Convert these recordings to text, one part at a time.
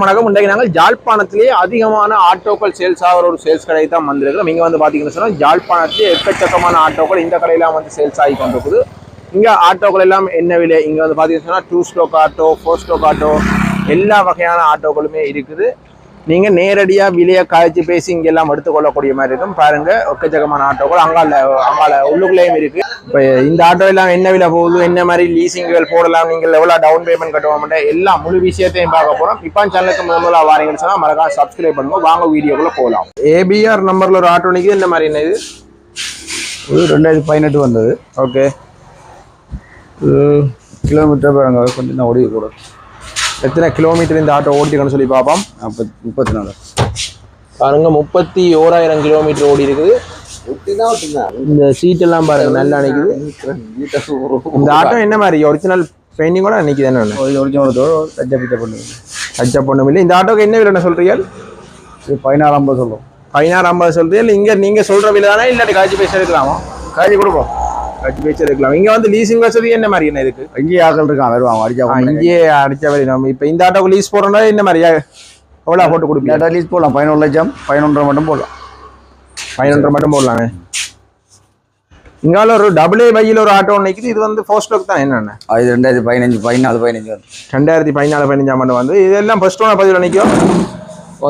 வணக்கம். இன்றைக்கு நாங்கள் யாழ்ப்பாணத்திலேயே அதிகமான ஆட்டோக்கள் சேல்ஸ் ஆகிற ஒரு சேல்ஸ் கடையை தான் வந்திருக்கிறோம். இங்கே வந்து பார்த்தீங்கன்னு சொன்னால் யாழ்ப்பாணத்திலே எக்கச்சக்கமான ஆட்டோக்கள் இந்த கடையெல்லாம் வந்து சேல்ஸ் ஆகி கொண்டிருக்குது. இங்கே ஆட்டோக்கள் எல்லாம் என்ன விலை? இங்கே வந்து பார்த்தீங்கன்னு சொன்னால் 2 ஸ்டோக் ஆட்டோ, 4 ஸ்டோக் ஆட்டோ, எல்லா வகையான ஆட்டோக்களுமே இருக்குது. நீங்கள் நேரடியாக விலையை காய்ச்சி பேசி இங்கெல்லாம் எடுத்துக்கொள்ளக்கூடிய மாதிரி இருக்கும். பாருங்கள், எக்கச்சக்கமான ஆட்டோக்கள் அங்கால உள்ளுக்குள்ளேயும் இருக்குது. இப்போ இந்த ஆட்டோ எல்லாம் என்ன விலை போகுது, என்ன மாதிரி லீசிங்குகள் போடலாம், நீங்கள் எவ்வளோ டவுன் பேமெண்ட் கட்டுவோம், எல்லா முழு விஷயத்தையும் பார்க்க போகிறோம். இப்போ சேனலுக்கு முதல்ல வாரீங்கன்னு சொன்னால் மறக்காம சப்ஸ்கிரைப் பண்ணுவோம். வாங்க வீடியோக்குள்ளே போகலாம். ஏபிஆர் நம்பரில் ஒரு ஆட்டோ நிற்குது. இந்த மாதிரி என்ன இது? 2018 வந்தது. ஓகே, கிலோமீட்டர் பாருங்க, கொஞ்சம் தான் ஓடி கூட. எத்தனை கிலோமீட்டர் இந்த ஆட்டோ ஓடிட்டுக்கன்னு சொல்லி பார்ப்போம். 34 பாருங்க, 31,000 கிலோமீட்டர் ஓடி இருக்குது. இந்த சீட் எல்லாம் பாருங்க, நல்லா நிற்குது. இந்த ஆட்டோ என்ன மாதிரி ஒரிஜினல் பெயிண்டிங்கோட நிற்குது? என்ன டச்சப் பண்ணும் இல்லை. இந்த ஆட்டோக்கு என்ன விலை சொல்றீங்க? 16,50 சொல்லுவோம். 16,50 சொல்றீங்க. இங்க நீங்க சொல்ற விலை தானே, இல்லாட்டி காய்ச்சி பேச எடுக்கலாமா? காய்ச்சி கொடுப்போம், காய்ச்சி பேச எடுக்கலாம். இங்க வந்து லீசிங் வசதி என்ன மாதிரி என்ன இருக்கு? இங்கேயே ஆக்கள் இருக்கான், வருவாங்க அடிச்சா. இங்கேயே அடிச்சா வரி. நம்ம இப்போ இந்த ஆட்டோக்கு லீஸ் போடுறோம்னா என்ன மாதிரி எவ்வளோ போட்டு கொடுப்பீங்க? லீஸ் போடலாம், 11 லட்சம், 11.5 மட்டும் போடலாம். 11.5 மட்டும் போடலாமே. இங்கால ஒரு AA பையில் ஒரு ஆட்டோ நிற்குது. இது வந்து 4 ஸ்டோக் தான். என்னென்ன இது 2015 14 15 வந்து 2014 15 வந்து இதெல்லாம் ஃபர்ஸ்ட் ஓன பதிவில் நிற்கும்.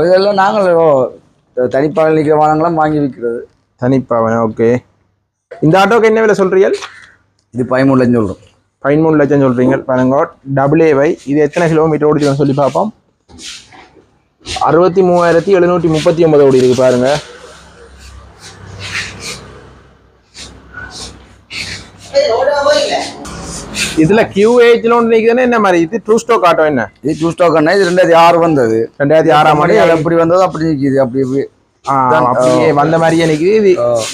இதெல்லாம் நாங்கள் தனிப்பாக நிற்கிற வாகனங்களாம் வாங்கி விற்கிறது. தனிப்பாவன. ஓகே, இந்த ஆட்டோக்கு என்ன விலை சொல்றீங்க? இது 13 லட்சம் சொல்கிறோம். 13 லட்சம் சொல்றீங்க. பாருங்க, AA. இது எத்தனை கிலோமீட்டர் ஓடிச்சுன்னு சொல்லி பார்ப்போம். 63,739 ஓடி இருக்கு. பாருங்க, இதுல QH ஒன்று நிற்குதுன்னா என்ன மாதிரி? இது 2 ஸ்டோக் ஆட்டோ. என்ன இது 2 ஸ்டோக்? அண்ணா இது 2006 வந்தது. 2006 ஆண்டு எப்படி வந்ததோ அப்படி நிற்கிது. அப்படியே அப்படியே வந்த மாதிரியே நிற்குது. இது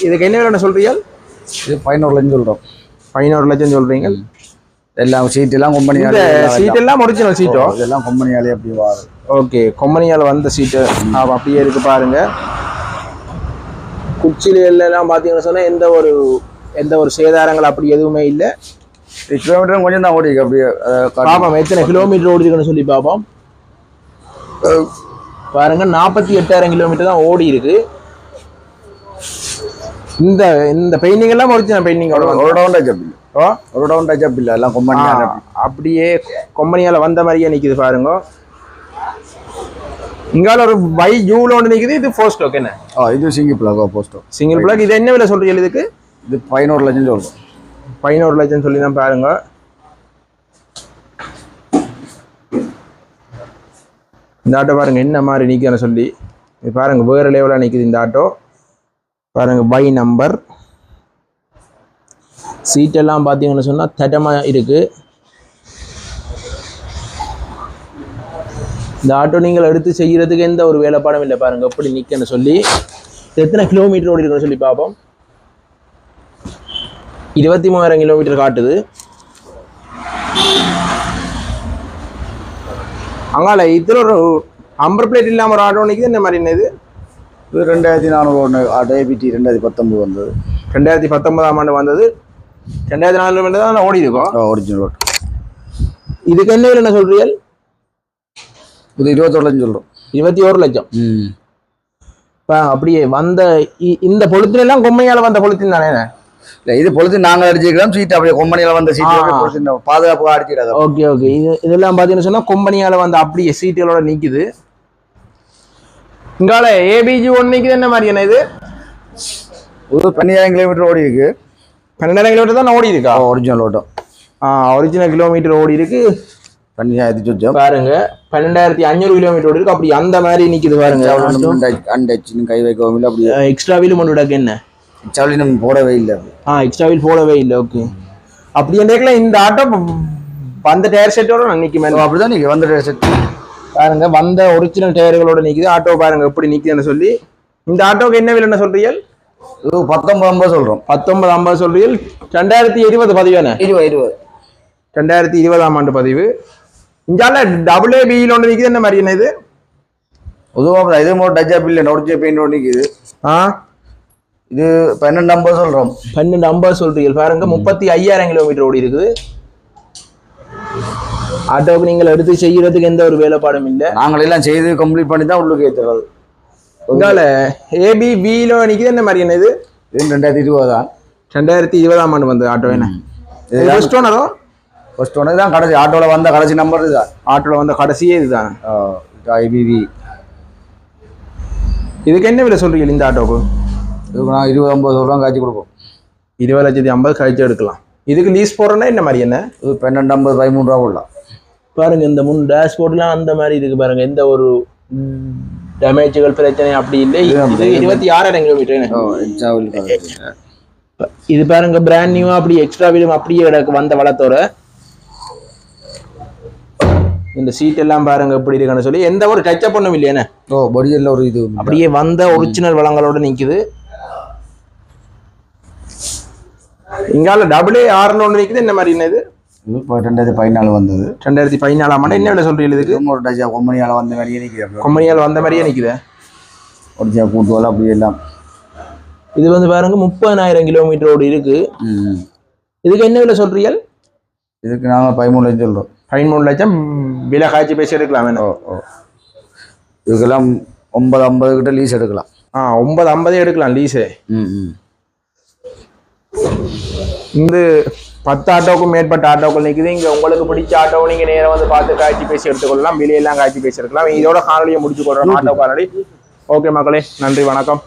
இதுக்கு என்ன விலை சொல்றீங்க? இது 11 லட்சம் சொல்கிறோம். 11 லட்சம் சொல்றீங்க. எல்லாம் சீட் எல்லாம் கம்பெனி சீட் எல்லாம் ஒரிஜினல் சீட்டோ? இதெல்லாம் கம்பெனியாலே அப்படி வாரு. ஓகே, கம்பெனியால வந்த சீட்டு அப்படியே இருக்கு. பாருங்க, குச்சில எல்லாம் பாத்தீங்கன்னு சொன்னா எந்த ஒரு சேதாரங்கள் அப்படி எதுவுமே இல்லை. கிலோமீட்டர் கொஞ்சம் தான் ஓடி அப்படியே பாப்போம். எத்தனை கிலோமீட்டர் ஓடிருக்குன்னு சொல்லி பார்ப்போம். பாருங்க, 48,000 கிலோமீட்டர் தான் ஓடி இருக்கு. இந்த இந்த பெயிண்டிங் எல்லாம் ஒரிஜினல் பெயிண்டிங். ஒரு டவுன் டச் இல்லை, எல்லாம் கம்பெனியால அப்படியே கம்பெனியால வந்த மாதிரியே நிக்குது. பாருங்க, இங்கால ஒரு பை ஜூல ஒன்று நிக்குது. இது 4 ஸ்டோக். என்ன இது single black posto, single black. இது என்ன விலை சொல்றீங்க? இதுக்கு இது 11 லட்சம் சொல்றோம். 11 லட்சம் சொல்லி தான். பாருங்க, இந்த ஆட்டோ பாருங்க என்ன மாதிரி நிற்கன்னு சொல்லி. இது பாருங்க, வேறு லெவலாக நிற்குது இந்த ஆட்டோ. பாருங்க, பை நம்பர். சீட்டெல்லாம் பார்த்தீங்கன்னு சொன்னால் தட்டமாக இருக்குது. இந்த ஆட்டோ நீங்கள் எடுத்து செய்கிறதுக்கு எந்த ஒரு வேலைப்பாடும் இல்லை. பாருங்க எப்படி நிற்கன்னு சொல்லி. எத்தனை கிலோமீட்டர் ஓடி இருக்குன்னு சொல்லி பார்ப்போம். 23,000 கிலோமீட்டர் காட்டுது. அங்கால இதில் ஒரு நம்பர் பிளேட் இல்லாமல் ஒரு ஆட்டோ நிற்குது. இந்த மாதிரி என்ன இது? 2400 ஆட்டோ ABT 2019 வந்தது. 2019ஆம் ஆண்டு வந்தது. 2004 தான் ஓடி இருக்கும். ஒரிஜினல் ஓட்டு. இதுக்கு என்ன விலை என்ன சொல்றீங்க? இது 21 லட்சம் சொல்கிறோம். 21 லட்சம். அப்படியே வந்த இந்த பொழுத்துல எல்லாம் கொம்மையால வந்த பொழுத்தின் தானே? இல்லை, இது பொழுது நாங்கள் அடிச்சுக்கிறோம். சீட் அப்படியே கொம்பனியால வந்த சீட் பாதுகாப்பாக அடிக்கிறது. Okay okay. இதெல்லாம் பார்த்தீங்கன்னு சொன்னா கொம்பனியால வந்து அப்படியே சீட்டுகளோட நிற்குது. இங்கால ABG 1 நிற்குது. என்ன மாதிரி என்ன இது? ஒரு 12,000 கிலோமீட்டர் ஓடி இருக்கு. 12,000 கிலோமீட்டர் தான் ஓடி இருக்கா? ஒரிஜினல் ஓட்டம். ஒரிஜினல் கிலோமீட்டர் ஓடி இருக்கு. 12,000 பாருங்க, 12,500 கிலோமீட்டர் ஓடி இருக்கு. அப்படி அந்த மாதிரி நிற்குது. பாருங்க, கை வைக்கவும் இல்லை. அப்படி எக்ஸ்ட்ரா வீலும் கொண்டு விடாக்கு. என்ன நம்ம போடவே இல்லை. எக்ஸ்ட்ரா வீல் போடவே இல்லை. ஓகே, அப்படி என்ன இந்த ஆட்டோ வந்த டயர் செட்டோட நிற்குமே? அப்படிதான் நீங்க வந்த டயர் செட் பாருங்க, வந்த ஒரிஜினல் டயர்களோட நிற்குது. ஆட்டோ பாருங்க எப்படி நிற்குதுன்னு சொல்லி. இந்த ஆட்டோக்கு என்ன விலை சொல்றீங்க? 19,50 சொல்றோம். 19,50 சொல்றீங்க. 2020 பதிவு. 2020ஆம் ஆண்டு பதிவு. இங்கால AABயில் ஒன்று நிற்குது. என்ன மாதிரி என்ன இது? பொதுவாக இது டச்சப் இல்லை, நோட்ஜே பெயிண்ட் ஒன்று நிற்குது. இது 12,50 சொல்றோம். 12,50 சொல்றீங்க. பாருங்க, 35,000 கிலோமீட்டர் ஓடி இருக்குது. ஆட்டோவுக்கு நீங்கள் எடுத்து செய்யறதுக்கு எந்த ஒரு வேலைப்பாடும் இல்லை. நாங்கள் எல்லாம் செய்து கம்ப்ளீட் பண்ணி தான் உள்ளுக்கு ஏற்றுறது. உங்களால ஏபி வில நிற்கிது என்ன மாதிரி என்ன இது? இது 2020 தான். 2020ஆம் ஆண்டு வந்து ஆட்டோ என்ன ஃபர்ஸ்ட் ஓனரோ? ஃபர்ஸ்ட் ஓனர் தான். கடைசி ஆட்டோவில் வந்த கடைசி நம்பர் இதுதான். ஆட்டோவில் வந்த கடைசியே இதுதான். ஐபிவி. இதுக்கு என்ன விலை சொல்றீங்க இந்த ஆட்டோக்கு? இதுக்கு நான் 20-50 ரூபா காய்ச்சி கொடுப்போம். 20,50,000 கழிச்சு எடுக்கலாம். இதுக்கு லீஸ் போடுறேன்னா என்ன மாதிரி என்ன? இது 12,50-13 ரூபா போடலாம். பாருங்க இந்த முன் டேஷ்போர்ட்லாம் அந்த மாதிரி இதுக்கு பாருங்க, எந்த ஒரு டேமேஜுகள் பிரச்சனை அப்படி இல்லை. இது 26,000 கிலோமீட்டர். இது பாருங்க பிராண்ட் நியூ அப்படி எக்ஸ்ட்ரா வீலும் அப்படியே கிடக்கு வந்த வளத்தோட. இந்த சீட் எல்லாம் பாருங்க எப்படி இருக்குன்னு சொல்லி எந்த ஒரு டச்சப் ஒண்ணும் இல்லையானே. பொடியில் ஒரு இது அப்படியே வந்த ஒரிஜினல் வளங்களோட நிக்குது. இங்கால AA6 ஒன்று நிக்குது. என்ன மாதிரி என்னது? இது 2014 வந்தது. 2014ஆம் ஆண்டு. என்ன விலை சொல்றீங்க இதுக்கு? ஒரு டஜா கொம்பனியால் வந்த மாதிரியே நிற்குது. கொம்பனியால் வந்த மாதிரியே நிக்குது. ஒடிச்சா கூட்டுவாள் அப்படி எல்லாம். இது வந்து பாருங்க 30,000 கிலோமீட்டரோடு இருக்கு. இதுக்கு என்ன விலை சொல்றீங்க? இதுக்கு நாங்கள் 13 லட்சம் சொல்கிறோம். 13 லட்சம் விலை காய்ச்சி பேசி எடுக்கலாம். இதுக்கெல்லாம் 950 கிட்ட லீஸ் எடுக்கலாம். 950 எடுக்கலாம் லீஸு. இந்த 10 ஆட்டோவுக்கும் மேற்பட்ட ஆட்டோக்கள் நிற்குது. இங்கே உங்களுக்கு பிடிச்ச ஆட்டோவை நீங்கள் நேரம் வந்து பார்த்து காய்ச்சி பேசி எடுத்துக்கொள்ளலாம். விலையெல்லாம் காய்ச்சி பேசி எடுக்கலாம். இதோட காணொலியை முடிச்சு கொள்கிறோம், ஆட்டோ காணொலி. ஓகே மக்களே, நன்றி, வணக்கம்.